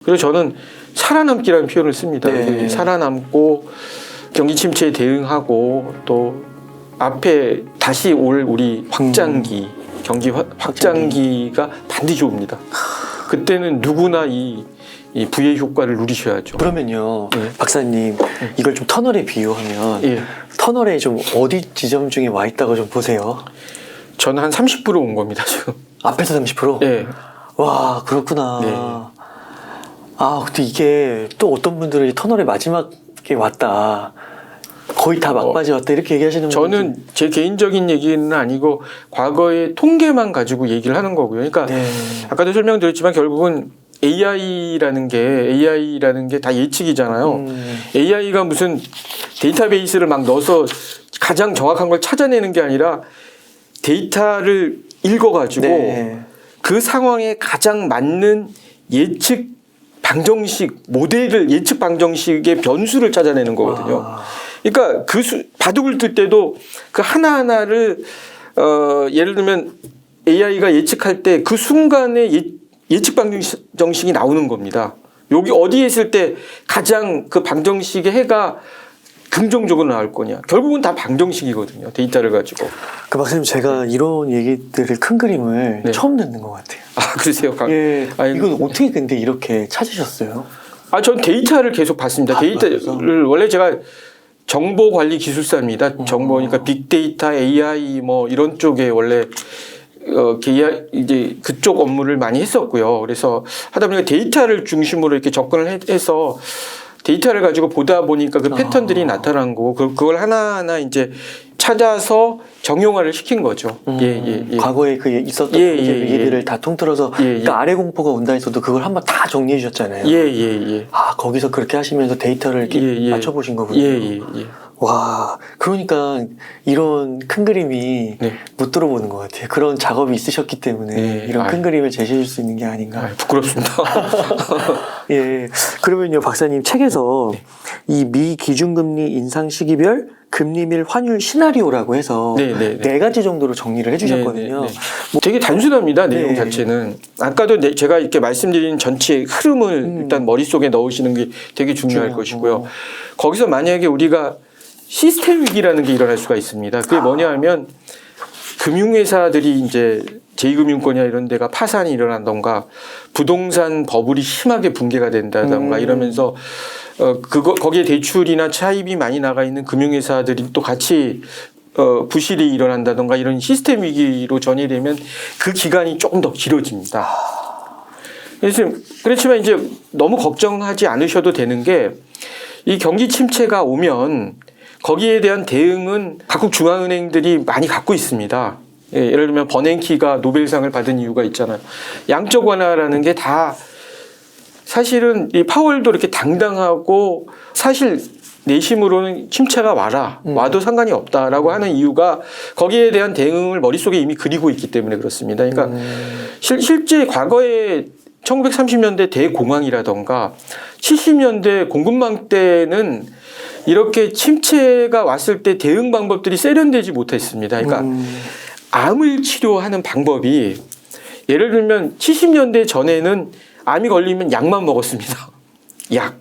그래서 저는 살아남기라는 표현을 씁니다. 네. 살아남고 경기 침체에 대응하고 또 앞에 다시 올 우리 확장기, 경기 확장기가 반드시 옵니다. 그때는 누구나 이 부의 효과를 누리셔야죠. 그러면요, 네. 박사님, 이걸 좀 터널에 비유하면 예. 터널에 좀 어디 지점 중에 와 있다고 좀 보세요. 저는 한 30% 온 겁니다, 지금. 앞에서 30%? 예. 와, 그렇구나. 네. 아, 근데 이게 또 어떤 분들은 이 터널의 마지막에 왔다. 거의 다 막바지 왔다. 이렇게 얘기하시는 분들. 저는 제 개인적인 얘기는 아니고 과거의 통계만 가지고 얘기를 하는 거고요. 그러니까 네. 아까도 설명드렸지만 결국은 AI라는 게 다 예측이잖아요. AI가 무슨 데이터베이스를 막 넣어서 가장 정확한 걸 찾아내는 게 아니라 데이터를 읽어가지고 네. 그 상황에 가장 맞는 예측 방정식의 변수를 찾아내는 거거든요. 와. 그러니까 바둑을 둘 때도 그 하나하나를 예를 들면 AI가 예측할 때 그 순간에 예측 방정식이 나오는 겁니다. 여기 어디에 있을 때 가장 그 방정식의 해가 긍정적으로 나올 거냐. 결국은 다 방정식이거든요. 데이터를 가지고. 그 박사님, 제가 이런 얘기들을 큰 그림을 네. 처음 듣는 것 같아요. 아, 그러세요? 예. 아니, 이건 어떻게 근데 이렇게 찾으셨어요? 전 데이터를 계속 봤습니다. 데이터를 원래 제가 정보관리 기술사입니다. 정보니까 빅데이터, AI 뭐 이런 쪽에 원래 이제 그쪽 업무를 많이 했었고요. 그래서 하다 보니까 데이터를 중심으로 이렇게 접근을 해서 데이터를 가지고 보다 보니까 그 패턴들이 나타난 거고 그걸 하나하나 이제 찾아서 정형화를 시킨 거죠. 예. 과거에 그 있었던 얘기들을 다 통틀어서 그러니까 아래 공포가 온다 해서도 그걸 한번 다 정리해 주셨잖아요. 예. 아, 거기서 그렇게 하시면서 데이터를 이렇게 맞춰보신 거군요. 예. 와, 그러니까 이런 큰 그림이 네. 못 들어보는 것 같아요. 그런 작업이 있으셨기 때문에 네. 이런 큰 그림을 제시해 줄 수 있는 게 아닌가. 부끄럽습니다. 예. 그러면요, 박사님 책에서 이 미 기준금리 인상 시기별 금리밀 환율 시나리오라고 해서 네 가지 정도로 정리를 해주셨거든요. 되게 단순합니다. 내용 네. 자체는. 아까도 제가 이렇게 말씀드린 전체 흐름을 일단 머릿속에 넣으시는 게 되게 중요할 것이고요. 거기서 만약에 우리가 시스템 위기라는 게 일어날 수가 있습니다. 그게 뭐냐 하면 금융회사들이 이제 제2금융권이나 이런 데가 파산이 일어난던가 부동산 버블이 심하게 붕괴가 된다던가 이러면서 거기에 대출이나 차입이 많이 나가 있는 금융회사들이 또 같이 부실이 일어난다던가 이런 시스템 위기로 전이되면 그 기간이 조금 더 길어집니다. 그렇지만 이제 너무 걱정하지 않으셔도 되는 게 이 경기 침체가 오면 거기에 대한 대응은 각국 중앙은행들이 많이 갖고 있습니다. 예를 들면 버냉키가 노벨상을 받은 이유가 있잖아요. 양적 완화라는 게 다 사실은 이 파월도 이렇게 당당하고 사실 내심으로는 침체가 와도 상관이 없다라고 하는 이유가 거기에 대한 대응을 머릿속에 이미 그리고 있기 때문에 그렇습니다. 그러니까 실제 과거에 1930년대 대공황이라던가 70년대 공급망 때는 이렇게 침체가 왔을 때 대응 방법들이 세련되지 못했습니다. 그러니까 암을 치료하는 방법이 예를 들면 70년대 전에는 암이 걸리면 약만 먹었습니다. 약.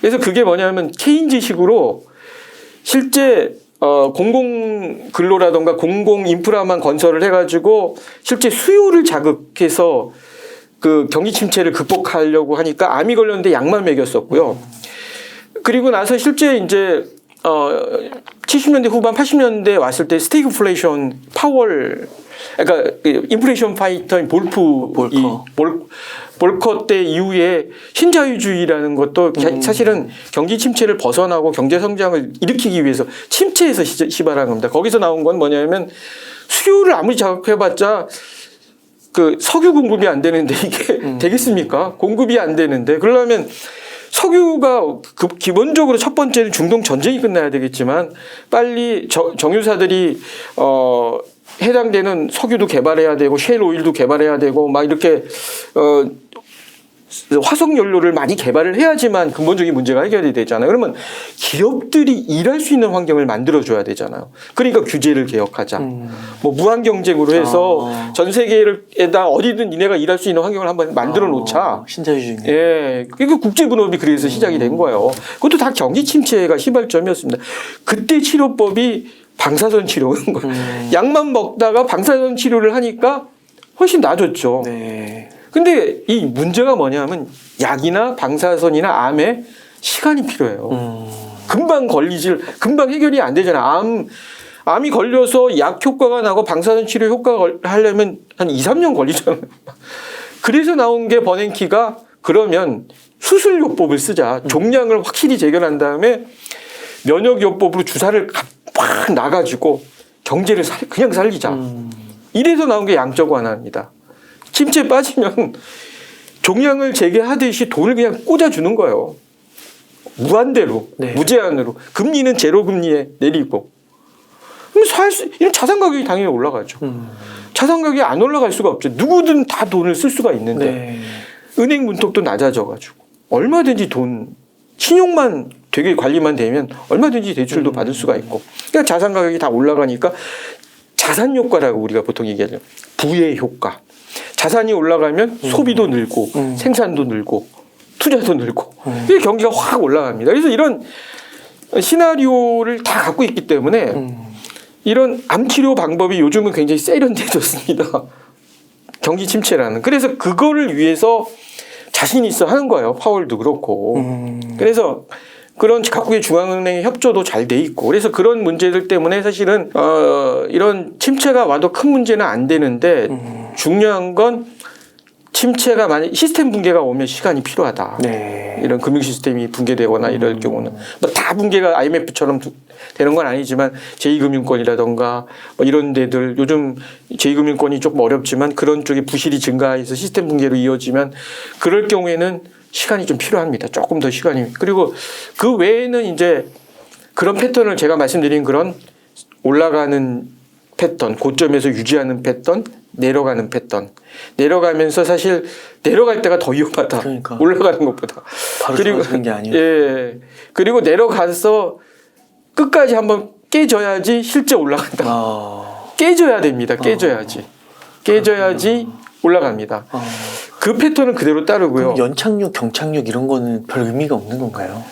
그래서 그게 뭐냐면 케인즈식으로 실제 공공 근로라던가 공공 인프라만 건설을 해가지고 실제 수요를 자극해서 그 경기 침체를 극복하려고 하니까 암이 걸렸는데 약만 먹였었고요. 그리고 나서 실제 이제 70년대 후반 80년대 왔을 때 스태그플레이션 파월, 그러니까 인플레이션 파이터인 볼커 때 이후에 신자유주의라는 것도 사실은 경기 침체를 벗어나고 경제 성장을 일으키기 위해서 침체에서 시발한 겁니다. 거기서 나온 건 뭐냐면 수요를 아무리 자극해봤자 그 석유 공급이 안 되는데 이게 되겠습니까? 공급이 안 되는데 그러려면 석유가 기본적으로 첫 번째는 중동 전쟁이 끝나야 되겠지만 빨리 정유사들이 해당되는 석유도 개발해야 되고 셰일 오일도 개발해야 되고 막 이렇게 화석 연료를 많이 개발을 해야지만 근본적인 문제가 해결이 되잖아요. 그러면 기업들이 일할 수 있는 환경을 만들어줘야 되잖아요. 그러니까 규제를 개혁하자. 뭐 무한 경쟁으로 해서 전 세계에다 어디든 니네가 일할 수 있는 환경을 한번 만들어 놓자. 신자유주의. 예, 그러니까 국제분업이 그래서 시작이 된 거예요. 그것도 다 경기 침체가 시발점이었습니다. 그때 치료법이 방사선 치료인 거예요. 약만 먹다가 방사선 치료를 하니까 훨씬 나아졌죠. 네. 근데 이 문제가 뭐냐면 약이나 방사선이나 암에 시간이 필요해요. 금방 해결이 안 되잖아. 암이 걸려서 약 효과가 나고 방사선 치료 효과가 하려면 한 2, 3년 걸리잖아요. 그래서 나온 게 버냉키가 그러면 수술요법을 쓰자. 종양을 확실히 재결한 다음에 면역요법으로 주사를 확 놔가지고 경제를 그냥 살리자. 이래서 나온 게 양적 완화입니다. 침체에 빠지면 종양을 재개하듯이 돈을 그냥 꽂아주는 거예요. 무한대로, 네. 무제한으로. 금리는 제로 금리에 내리고. 그럼 이런 자산 가격이 당연히 올라가죠. 자산 가격이 안 올라갈 수가 없죠. 누구든 다 돈을 쓸 수가 있는데 네. 은행 문턱도 낮아져가지고 얼마든지 신용만 되게 관리만 되면 얼마든지 대출도 받을 수가 있고. 그러니까 자산 가격이 다 올라가니까 자산 효과라고 우리가 보통 얘기하죠. 부의 효과. 자산이 올라가면 소비도 늘고 생산도 늘고 투자도 늘고 이 경기가 확 올라갑니다. 그래서 이런 시나리오를 다 갖고 있기 때문에 이런 암치료 방법이 요즘은 굉장히 세련돼졌습니다. 경기 침체라는. 그래서 그거를 위해서 자신 있어 하는 거예요. 파월도 그렇고. 그래서 그런 각국의 중앙은행의 협조도 잘 돼 있고 그래서 그런 문제들 때문에 사실은 이런 침체가 와도 큰 문제는 안 되는데 중요한 건 침체가 만약 시스템 붕괴가 오면 시간이 필요하다. 네. 이런 금융 시스템이 붕괴되거나 이럴 경우는 뭐 다 붕괴가 IMF처럼 되는 건 아니지만 제2금융권이라던가 뭐 이런 데들 요즘 제2금융권이 조금 어렵지만 그런 쪽에 부실이 증가해서 시스템 붕괴로 이어지면 그럴 경우에는 시간이 좀 필요합니다. 조금 더 시간이. 그리고 그 외에는 이제 그런 패턴을 제가 말씀드린 그런 올라가는 패턴, 고점에서 유지하는 패턴, 내려가는 패턴. 내려가면서 사실 내려갈 때가 더 위험하다. 그러니까. 올라가는 것보다. 바로 좋아지는 게 아니에요. 예. 그리고 내려가서 끝까지 한번 깨져야지 실제 올라간다. 깨져야 됩니다. 깨져야지. 깨져야지 올라갑니다. 그 패턴은 그대로 따르고요. 그럼 연착륙, 경착륙 이런 거는 별 의미가 없는 건가요?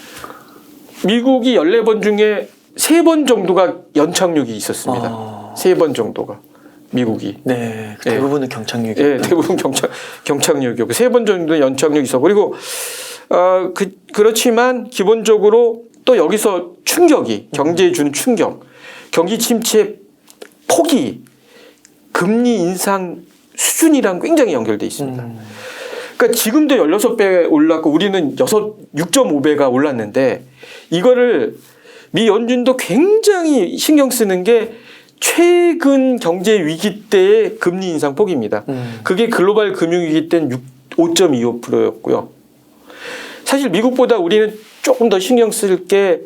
미국이 14번 중에 3번 정도가 연착륙이 있었습니다. 3번 정도가 미국이. 네, 대부분은 경착륙이. 네, 대부분 경착륙이고 3번 정도 연착륙이 있어. 그리고 그렇지만 기본적으로 또 여기서 충격이 경제에 주는 충격, 경기 침체 폭이 금리 인상 수준이랑 굉장히 연결돼 있습니다. 그러니까 지금도 16배 올랐고 우리는 6.5배가 올랐는데 이거를 미 연준도 굉장히 신경 쓰는 게 최근 경제 위기 때의 금리 인상 폭입니다. 그게 글로벌 금융위기 때는 5.25%였고요. 사실 미국보다 우리는 조금 더 신경 쓸 게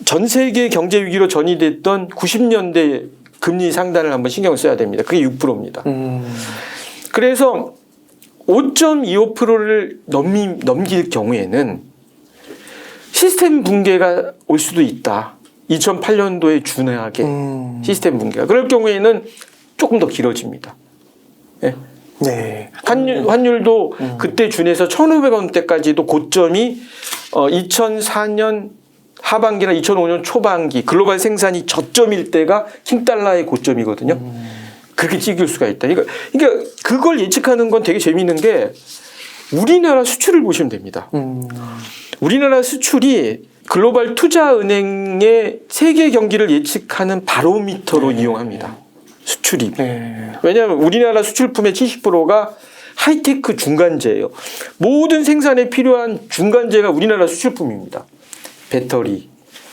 전 세계 경제 위기로 전이됐던 90년대 금리 상단을 한번 신경을 써야 됩니다. 그게 6%입니다. 그래서 5.25%를 넘길 경우에는 시스템 붕괴가 올 수도 있다. 2008년도에 준하게 시스템 붕괴가. 그럴 경우에는 조금 더 길어집니다. 네. 네. 환율도 그때 준해서 1,500원대까지도 고점이 2004년 하반기나 2005년 초반기 글로벌 생산이 저점일 때가 킹달러의 고점이거든요. 그렇게 찍을 수가 있다. 그러니까 그걸 예측하는 건 되게 재미있는 게 우리나라 수출을 보시면 됩니다. 우리나라 수출이 글로벌 투자은행의 세계 경기를 예측하는 바로미터로 이용합니다. 수출이. 왜냐하면 우리나라 수출품의 70%가 하이테크 중간재예요. 모든 생산에 필요한 중간재가 우리나라 수출품입니다. 배터리,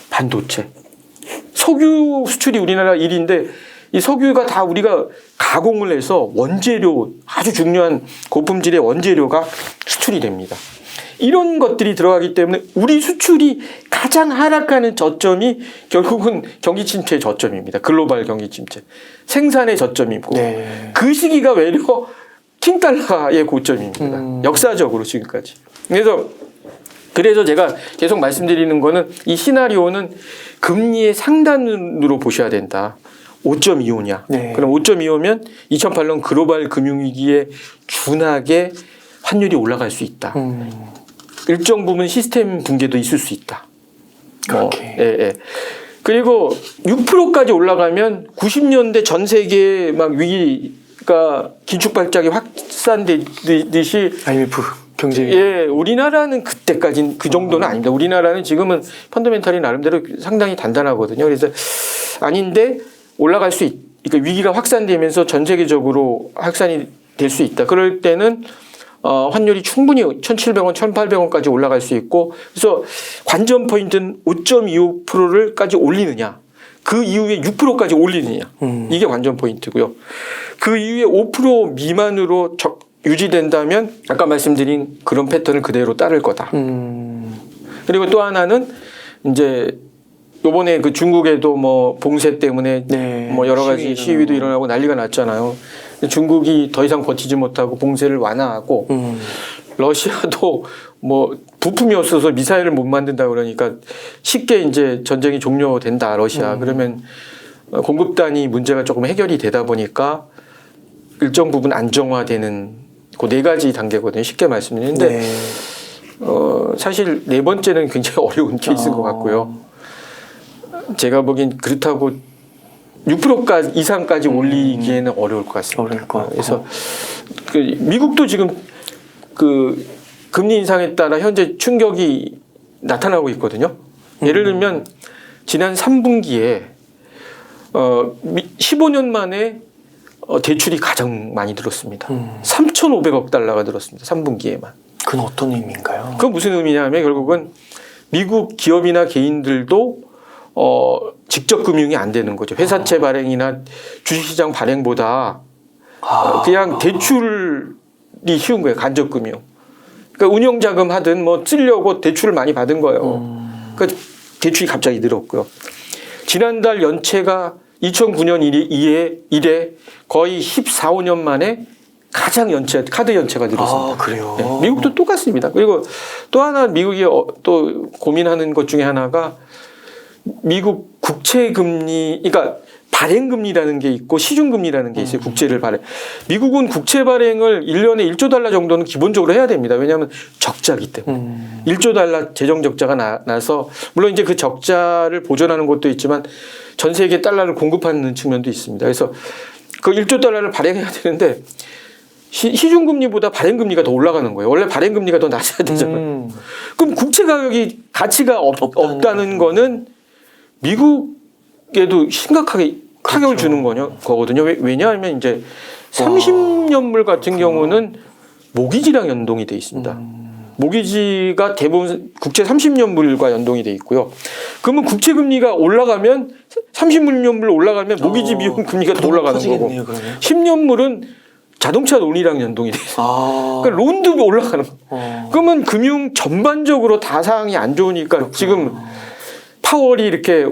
반도체, 석유 수출이 우리나라 1위인데 이 석유가 다 우리가 가공을 해서 원재료, 아주 중요한 고품질의 원재료가 수출이 됩니다. 이런 것들이 들어가기 때문에 우리 수출이 가장 하락하는 저점이 결국은 경기 침체의 저점입니다. 글로벌 경기 침체. 생산의 저점이고 그 시기가 외려 킹달러의 고점입니다. 역사적으로 지금까지. 그래서 제가 계속 말씀드리는 거는 이 시나리오는 금리의 상단으로 보셔야 된다. 5.25냐. 네. 그럼 5.25면 2008년 글로벌 금융위기에 준하게 환율이 올라갈 수 있다. 일정 부분 시스템 붕괴도 있을 수 있다. 그렇게. 예. 그리고 6%까지 올라가면 90년대 전 세계에 막 위기가 긴축 발작이 확산되듯이 IMF 경제. 예, 우리나라는 그때까지는 그 정도는 아닙니다. 우리나라는 지금은 펀더멘탈이 나름대로 상당히 단단하거든요. 그래서 아닌데 올라갈 수 그러니까 위기가 확산되면서 전 세계적으로 확산이 될 수 있다. 그럴 때는 환율이 충분히 1,700원, 1,800원까지 올라갈 수 있고, 그래서 관전 포인트는 5.25%를까지 올리느냐, 그 이후에 6%까지 올리느냐, 이게 관전 포인트고요. 그 이후에 5% 미만으로 유지된다면 아까 말씀드린 그런 패턴을 그대로 따를 거다. 그리고 또 하나는 이제 요번에 그 중국에도 뭐 봉쇄 때문에 네, 뭐 여러 가지 시위도 일어나고 난리가 났잖아요. 중국이 더 이상 버티지 못하고 봉쇄를 완화하고 러시아도 뭐 부품이 없어서 미사일을 못 만든다 그러니까 쉽게 이제 전쟁이 종료된다 러시아. 그러면 공급단이 문제가 조금 해결이 되다 보니까 일정 부분 안정화되는 그 네 가지 단계거든요. 쉽게 말씀드리는데 네. 사실 네 번째는 굉장히 어려운 케이스인 것 같고요. 제가 보기엔 그렇다고 6%까지 이상까지 올리기에는 어려울 것 같습니다. 어려울 것 같고. 그래서 그 미국도 지금 그 금리 인상에 따라 현재 충격이 나타나고 있거든요. 예를 들면 지난 3분기에 15년 만에 대출이 가장 많이 늘었습니다. 3,500억 달러가 늘었습니다. 3분기에만. 그건 어떤 의미인가요? 그건 무슨 의미냐면 결국은 미국 기업이나 개인들도 직접 금융이 안 되는 거죠. 회사채 발행이나 주식시장 발행보다 그냥 대출이 쉬운 거예요. 간접 금융. 그러니까 운영자금 하든 뭐 쓰려고 대출을 많이 받은 거예요. 그러니까 대출이 갑자기 늘었고요. 지난달 연체가 2009년 이래 거의 14, 15년 만에 가장 카드 연체가 늘었습니다. 아, 그래요? 네, 미국도 똑같습니다. 그리고 또 하나 미국이 또 고민하는 것 중에 하나가 미국 국채금리, 그러니까 발행금리라는 게 있고 시중금리라는 게 있어요. 국채를 발행. 미국은 국채 발행을 1년에 1조 달러 정도는 기본적으로 해야 됩니다. 왜냐하면 적자기 때문에. 1조 달러 재정 적자가 나서 물론 이제 그 적자를 보존하는 것도 있지만 전 세계 달러를 공급하는 측면도 있습니다. 그래서 그 1조 달러를 발행해야 되는데 시중금리보다 발행금리가 더 올라가는 거예요. 원래 발행금리가 더 낮아야 되잖아요. 그럼 국채 가격이 가치가 없다는 거는 미국에도 심각하게 타격을 주는 거거든요. 왜냐하면 이제 30년물 같은 경우는 모기지랑 연동이 돼 있습니다. 모기지가 대부분 국채 30년물과 연동이 돼 있고요. 그러면 국채 금리가 올라가면 30년물 올라가면 모기지 비용 금리가 더 올라가는 거고 10년물은 자동차 론이랑 연동이 돼 있어요. 그러니까 론도 올라가는 거예요. 그러면 금융 전반적으로 다 상황이 안 좋으니까 지금 파월이 이렇게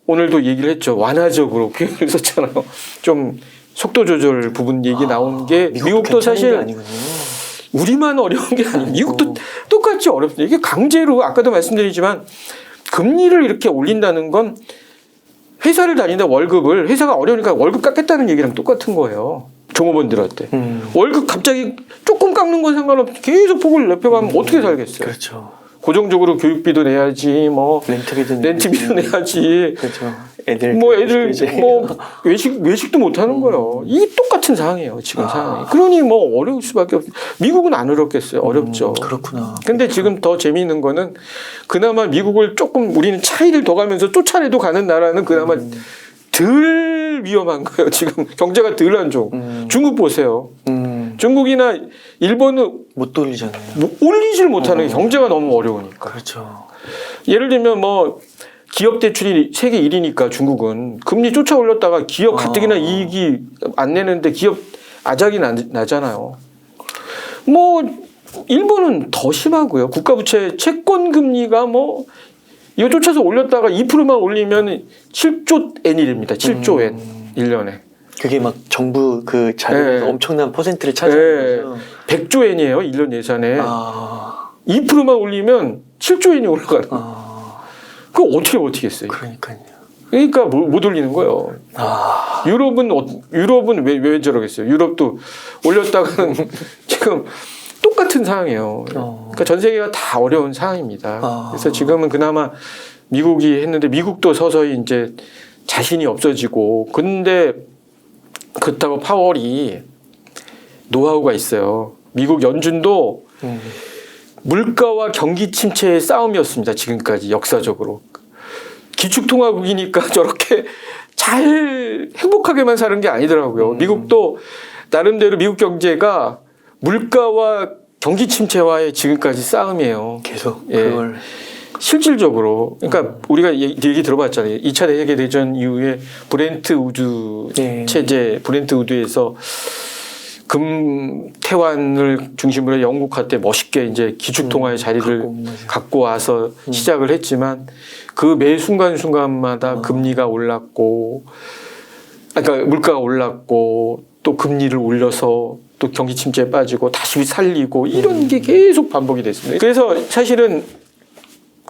오늘도 얘기를 했죠. 완화적으로 표현을 썼잖아요. 좀 속도 조절 부분 얘기 나온 게 미국도 사실 우리만 어려운 게 아니에요. 미국도 똑같이 어렵습니다. 이게 강제로 아까도 말씀드리지만 금리를 이렇게 올린다는 건 회사를 다니다 월급을 회사가 어려우니까 월급 깎겠다는 얘기랑 똑같은 거예요. 종업원들한테. 월급 갑자기 조금 깎는 건 상관없이 계속 폭을 넓혀가면 어떻게 살겠어요. 그렇죠. 고정적으로 교육비도 내야지, 뭐 렌트비도 내야지. 그렇죠. 애들 뭐 외식도 못 하는 거예요. 이게 똑같은 상황이에요. 지금 상황이. 그러니 뭐 어려울 수밖에 없어요. 미국은 안 어렵겠어요. 어렵죠. 그렇구나. 근데 지금 더 재미있는 거는 그나마 미국을 조금 우리는 차이를 더 가면서 쫓아내도 가는 나라는 그나마 덜 위험한 거예요. 지금 경제가 덜 안 좋고. 중국 보세요. 중국이나 일본은 못 돌리잖아요. 올리질 못하는 게 경제가 너무 어려우니까. 그렇죠. 예를 들면 뭐 기업 대출이 세계 1위니까 중국은 금리 쫓아 올렸다가 기업 가뜩이나 이익이 안 내는데 기업 아작이 나잖아요. 뭐 일본은 더 심하고요. 국가부채 채권 금리가 뭐 이거 쫓아서 올렸다가 2%만 올리면 7조 엔이 됩니다. 7조 엔 1년에. 그게 막 정부 그 자료에서 네. 엄청난 퍼센트를 차지하는 거죠. 100조 엔이에요. 1년 예산에. 아, 2%만 올리면 7조 엔이 올라가는 거예요. 그거 어떻게 버티겠어요? 그러니까요. 그러니까 못 올리는 거예요. 아, 유럽은 왜 저러겠어요? 유럽도 올렸다가는 지금 똑같은 상황이에요. 그러니까 전 세계가 다 어려운 상황입니다. 그래서 지금은 그나마 미국이 했는데 미국도 서서히 이제 자신이 없어지고 근데 그렇다고 파월이 노하우가 있어요. 미국 연준도 물가와 경기 침체의 싸움이었습니다. 지금까지 역사적으로. 기축통화국이니까 저렇게 잘 행복하게만 사는 게 아니더라고요. 미국도 나름대로 미국 경제가 물가와 경기 침체와의 지금까지 싸움이에요. 계속 예. 그걸 실질적으로 그러니까 우리가 얘기 들어봤잖아요. 2차 세계대전 이후에 브렌트 우드 체제, 브렌트 우드에서 금태환을 중심으로 해 영국한테 멋있게 이제 기축통화의 자리를 갖고 와서 시작을 했지만 그 매 순간순간마다 금리가 올랐고, 그러니까 물가가 올랐고 또 금리를 올려서 또 경기 침체에 빠지고 다시 살리고 이런 게 계속 반복이 됐습니다. 그래서 사실은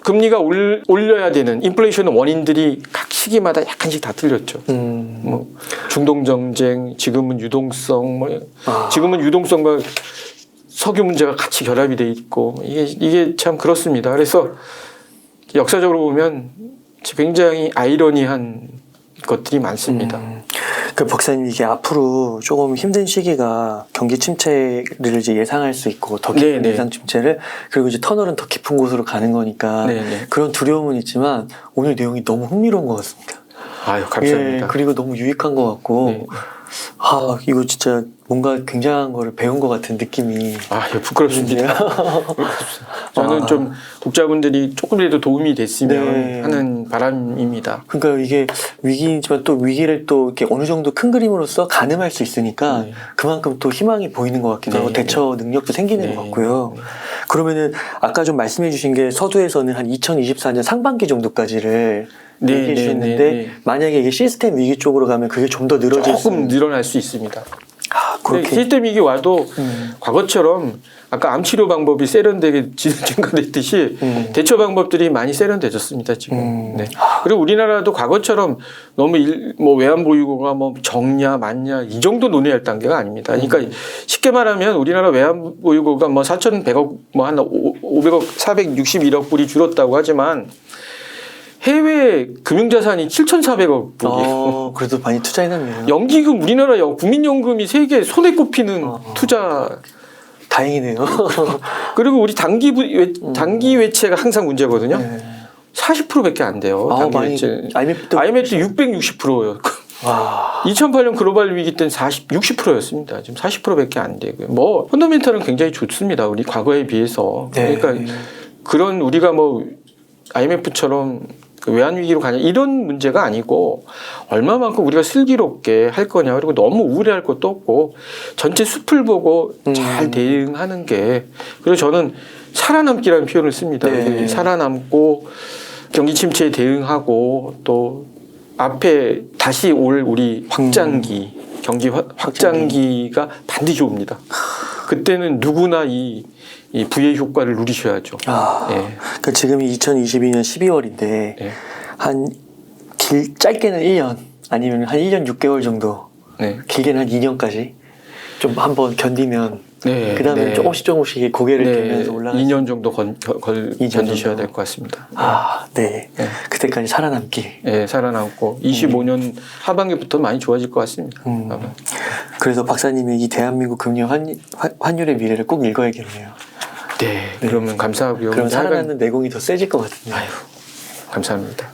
금리가 올려야 되는 인플레이션 원인들이 각 시기마다 약간씩 다 틀렸죠. 뭐 중동 정쟁, 지금은 유동성, 지금은 유동성과 석유 문제가 같이 결합이 돼 있고 이게 참 그렇습니다. 그래서 역사적으로 보면 굉장히 아이러니한 것들이 많습니다. 그 박사님 이게 앞으로 조금 힘든 시기가 경기 침체를 이제 예상할 수 있고 더 깊은 예상 침체를 그리고 이제 터널은 더 깊은 곳으로 가는 거니까 그런 두려움은 있지만 오늘 내용이 너무 흥미로운 것 같습니다. 아유 감사합니다. 예, 그리고 너무 유익한 것 같고 아 이거 진짜 뭔가 굉장한 거를 배운 것 같은 느낌이 부끄럽습니다. 저는 좀 독자분들이 조금이라도 도움이 됐으면 하는 바람입니다. 그러니까 이게 위기이지만 또 위기를 또 이렇게 어느 정도 큰 그림으로서 가늠할 수 있으니까 그만큼 또 희망이 보이는 것 같기도 하고 대처 능력도 생기는 것 같고요. 그러면은 아까 좀 말씀해 주신 게 서두에서는 한 2024년 상반기 정도까지를 얘기해 주셨는데 만약에 이게 시스템 위기 쪽으로 가면 그게 좀 더 늘어질 조금 늘어날 수 있습니다. 그렇게 시스템 위기 와도 과거처럼 아까 암 치료 방법이 세련되게 증가됐듯이 대처 방법들이 많이 세련돼졌습니다 지금. 그리고 우리나라도 과거처럼 너무 외환 보유고가 뭐 적냐 많냐 이 정도 논의할 단계가 아닙니다. 그러니까 쉽게 말하면 우리나라 외환 보유고가 뭐 4,100억 뭐 한 500억 461억 불이 줄었다고 하지만 해외 금융자산이 7,400억 불이에요. 그래도 많이 투자해놨네요. 연기금 우리나라 국민연금이 세계 손에 꼽히는 투자. 다행이네요. 그리고 우리 단기 외채가 항상 문제거든요. 40%밖에 안 돼요. 단기 외채. IMF 때 660%예요. 2008년 글로벌 위기 때는 60%였습니다. 지금 40%밖에 안 되고요. 뭐 펀더멘털은 굉장히 좋습니다. 우리 과거에 비해서. 그러니까 그런 우리가 뭐 IMF처럼 외환 위기로 가냐 이런 문제가 아니고 얼마만큼 우리가 슬기롭게 할 거냐 그리고 너무 우울해할 것도 없고 전체 숲을 보고 잘 대응하는 게 그리고 저는 살아남기라는 표현을 씁니다. 살아남고 경기 침체에 대응하고 또 앞에 다시 올 우리 확장기 경기 확장기가 반드시 옵니다. 그때는 누구나 이 부의 효과를 누리셔야죠. 그러니까 지금이 2022년 12월인데 짧게는 1년 아니면 한 1년 6개월 정도 길게는 한 2년까지 좀 한번 견디면 그 다음에 조금씩 고개를 들면서 올라가는 2년 정도 견디셔야 될 것 같습니다. 그때까지 살아남기. 살아남고 25년 하반기부터 많이 좋아질 것 같습니다. 그래서 박사님이 이 대한민국 금리 환율의 미래를 꼭 읽어야겠네요. 그러면 감사하고요. 그럼 살아남는 내공이 더 세질 것 같은데. 감사합니다.